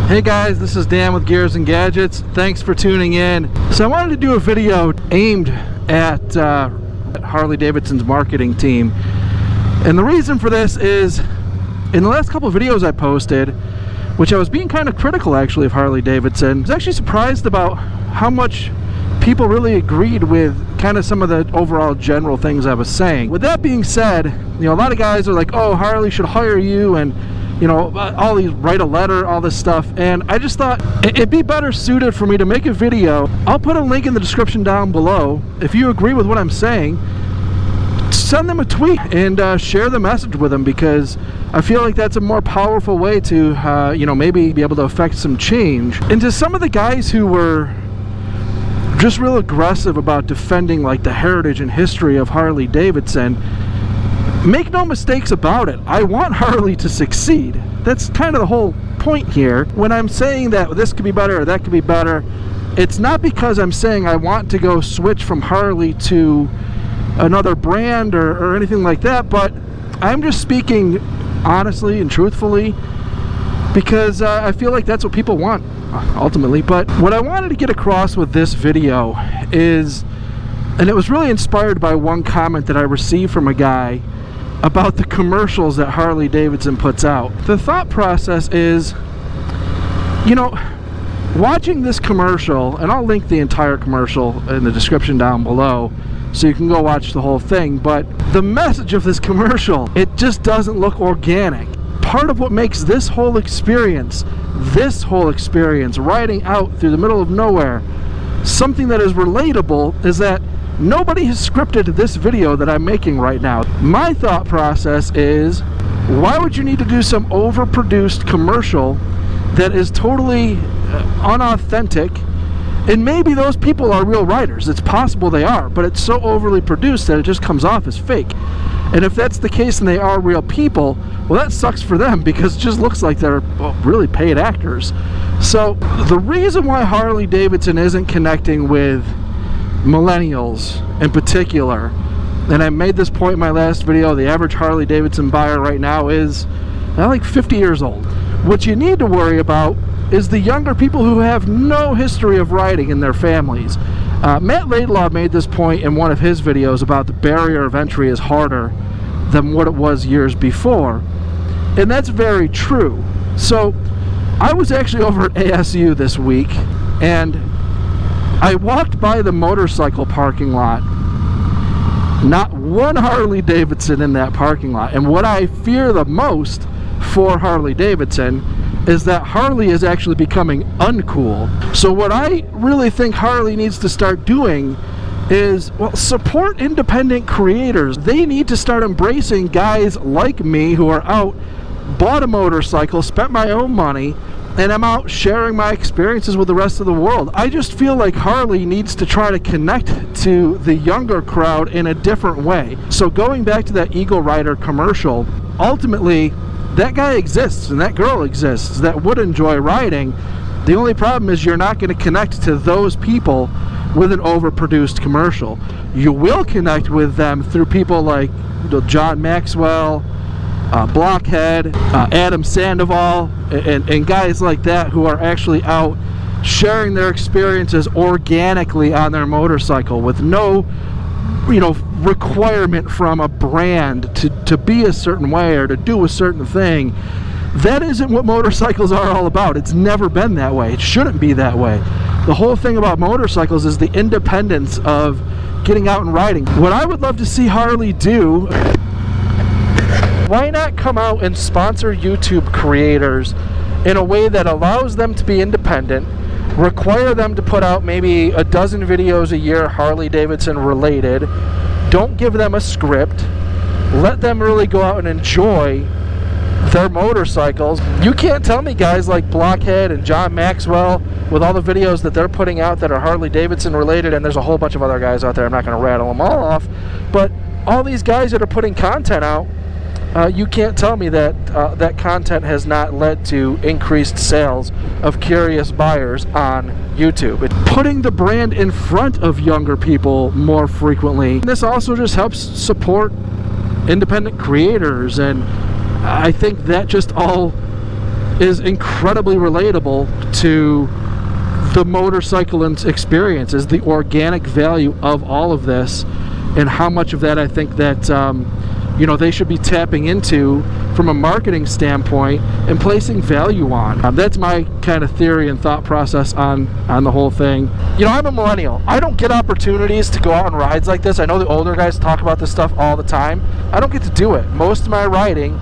Hey guys, this is Dan with Gears and Gadgets. Thanks for tuning in. So I wanted to do a video aimed at Harley Davidson's marketing team. And the reason for this is, in the last couple of videos I posted, which I was being kind of critical actually of Harley Davidson, I was actually surprised about how much people really agreed with kind of some of the overall general things I was saying. With that being said, a lot of guys are like, oh, Harley should hire you, and all these, write a letter, all this stuff. And I just thought it'd be better suited for me to make a video. I'll put a link in the description down below. If you agree with what I'm saying, send them a tweet and share the message with them, because I feel like that's a more powerful way to maybe be able to affect some change. And to some of the guys who were just real aggressive about defending like the heritage and history of Harley Davidson, make no mistakes about it, I want Harley to succeed. That's kind of the whole point here. When I'm saying that this could be better or that could be better, it's not because I'm saying I want to go switch from Harley to another brand or anything like that, but I'm just speaking honestly and truthfully because I feel like that's what people want ultimately. But what I wanted to get across with this video is, and it was really inspired by one comment that I received from a guy about the commercials that Harley Davidson puts out. The thought process is, watching this commercial, and I'll link the entire commercial in the description down below so you can go watch the whole thing, but the message of this commercial, it just doesn't look organic. Part of what makes this whole experience riding out through the middle of nowhere something that is relatable is that nobody has scripted this video that I'm making right now. My thought process is, why would you need to do some overproduced commercial that is totally unauthentic? And maybe those people are real writers. It's possible they are, but it's so overly produced that it just comes off as fake. And if that's the case and they are real people, well, that sucks for them because it just looks like they're really paid actors. So the reason why Harley Davidson isn't connecting with millennials in particular, and I made this point in my last video, the average Harley Davidson buyer right now is like 50 years old. What you need to worry about is the younger people who have no history of riding in their families. Matt Laidlaw made this point in one of his videos about the barrier of entry is harder than what it was years before, and that's very true. So I was actually over at ASU this week, and I walked by the motorcycle parking lot. Not one Harley Davidson in that parking lot. And what I fear the most for Harley Davidson is that Harley is actually becoming uncool. So what I really think Harley needs to start doing is, well, support independent creators. They need to start embracing guys like me who are out, bought a motorcycle, spent my own money, and I'm out sharing my experiences with the rest of the world. I just feel like Harley needs to try to connect to the younger crowd in a different way. So going back to that Eagle Rider commercial, ultimately that guy exists and that girl exists that would enjoy riding. The only problem is you're not going to connect to those people with an overproduced commercial. You will connect with them through people like John Maxwell, Blockhead, Adam Sandoval, and guys like that who are actually out sharing their experiences organically on their motorcycle with no requirement from a brand to be a certain way or to do a certain thing. That isn't what motorcycles are all about. It's never been that way. It shouldn't be that way. The whole thing about motorcycles is the independence of getting out and riding. What I would love to see Harley do, why not come out and sponsor YouTube creators in a way that allows them to be independent, require them to put out maybe a dozen videos a year Harley Davidson related, don't give them a script, let them really go out and enjoy their motorcycles. You can't tell me guys like Blockhead and John Maxwell, with all the videos that they're putting out that are Harley Davidson related, and there's a whole bunch of other guys out there, I'm not going to rattle them all off, but all these guys that are putting content out, you can't tell me that that content has not led to increased sales of curious buyers on YouTube. Putting the brand in front of younger people more frequently. This also just helps support independent creators, and I think that just all is incredibly relatable to the motorcycle experience, is the organic value of all of this, and how much of that I think that you know, they should be tapping into from a marketing standpoint and placing value on. That's my kind of theory and thought process on the whole thing. You know, I'm a millennial. I don't get opportunities to go out on rides like this. I know the older guys talk about this stuff all the time. I don't get to do it. Most of my riding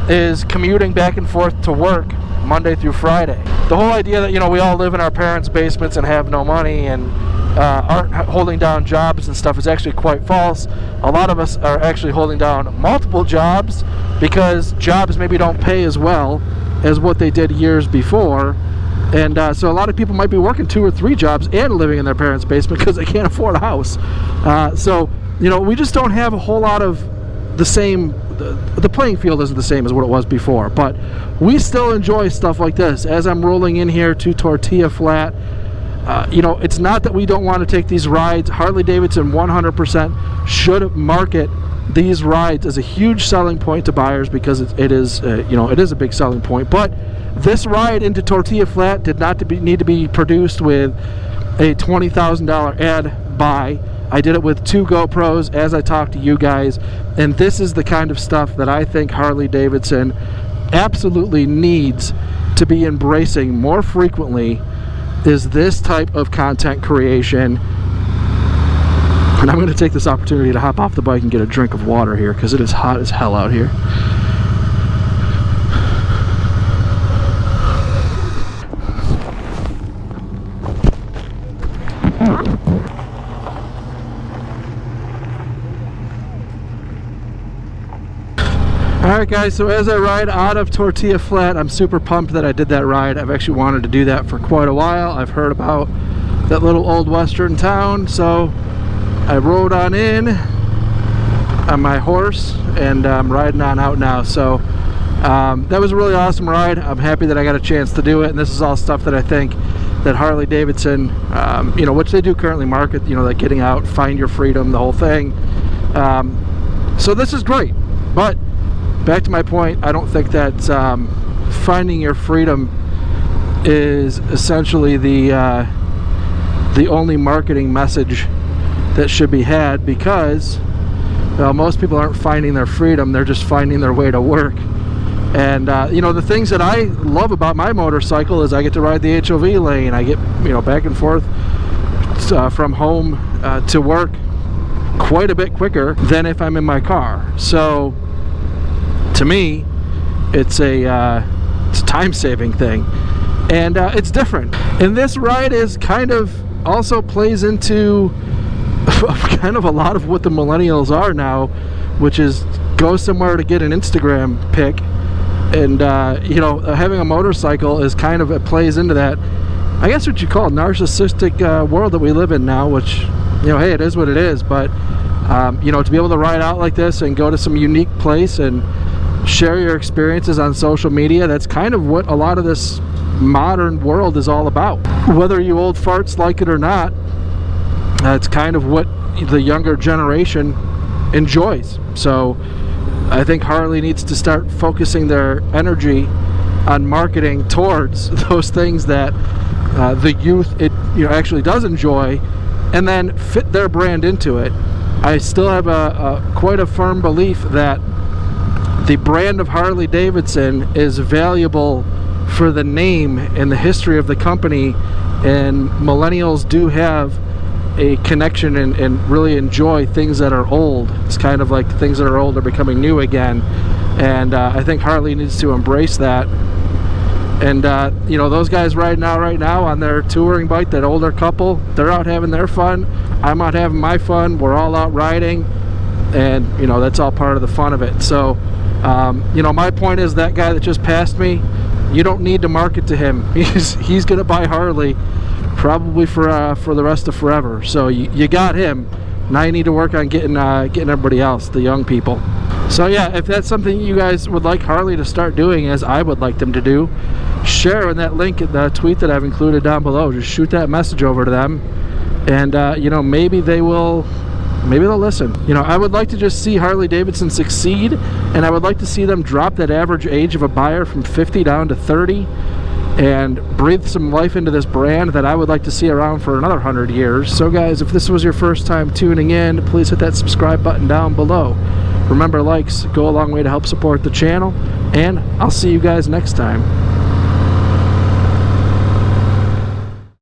is commuting back and forth to work Monday through Friday. The whole idea that, you know, we all live in our parents' basements and have no money and aren't holding down jobs and stuff is actually quite false. A lot of us are actually holding down multiple jobs because jobs maybe don't pay as well as what they did years before, and so a lot of people might be working 2 or 3 jobs and living in their parents' basement because they can't afford a house. So, you know, we just don't have a whole lot of the same, the playing field isn't the same as what it was before, but we still enjoy stuff like this. As I'm rolling in here to Tortilla Flat, you know, it's not that we don't want to take these rides. Harley Davidson 100% should market these rides as a huge selling point to buyers, because it is you know, it is a big selling point. But this ride into Tortilla Flat did not need to be produced with a $20,000 ad buy. I did it with 2 GoPros as I talked to you guys, and this is the kind of stuff that I think Harley Davidson absolutely needs to be embracing more frequently, is this type of content creation. And I'm going to take this opportunity to hop off the bike and get a drink of water here, because it is hot as hell out here. Alright guys, so as I ride out of Tortilla Flat, I'm super pumped that I did that ride. I've actually wanted to do that for quite a while. I've heard about that little old western town, so I rode on in on my horse, and I'm riding on out now. So that was a really awesome ride. I'm happy that I got a chance to do it, and this is all stuff that I think that Harley Davidson, you know, which they do currently market, you know, like getting out, find your freedom, the whole thing. So this is great, but back to my point, I don't think that finding your freedom is essentially the only marketing message that should be had, because, well, most people aren't finding their freedom, they're just finding their way to work. And you know, the things that I love about my motorcycle is I get to ride the HOV lane. I get, you know, back and forth from home to work quite a bit quicker than if I'm in my car. So to me, it's a time-saving thing, and it's different. And this ride is kind of also plays into kind of a lot of what the millennials are now, which is go somewhere to get an Instagram pic, and you know, having a motorcycle is kind of, it plays into that, I guess what you call narcissistic world that we live in now, which, you know, hey, it is what it is. But you know, to be able to ride out like this and go to some unique place and share your experiences on social media, that's kind of what a lot of this modern world is all about. Whether you old farts like it or not, it's kind of what the younger generation enjoys. So I think Harley needs to start focusing their energy on marketing towards those things that the youth, you know, actually does enjoy, and then fit their brand into it. I still have quite a firm belief that the brand of Harley Davidson is valuable for the name and the history of the company, and millennials do have a connection and really enjoy things that are old. It's kind of like things that are old are becoming new again, and I think Harley needs to embrace that. And you know, those guys riding out right now on their touring bike, that older couple, they're out having their fun, I'm out having my fun, we're all out riding, and you know, that's all part of the fun of it. So you know, my point is, that guy that just passed me, you don't need to market to him. He's gonna buy Harley probably for the rest of forever. So you got him. Now you need to work on getting everybody else, the young people. So yeah, if that's something you guys would like Harley to start doing, as I would like them to do, share in that link in the tweet that I've included down below. Just shoot that message over to them, and you know, maybe they will maybe they'll listen. You know, I would like to just see Harley Davidson succeed, and I would like to see them drop that average age of a buyer from 50 down to 30 and breathe some life into this brand that I would like to see around for another 100 years. So guys, if this was your first time tuning in, please hit that subscribe button down below. Remember, likes go a long way to help support the channel, and I'll see you guys next time.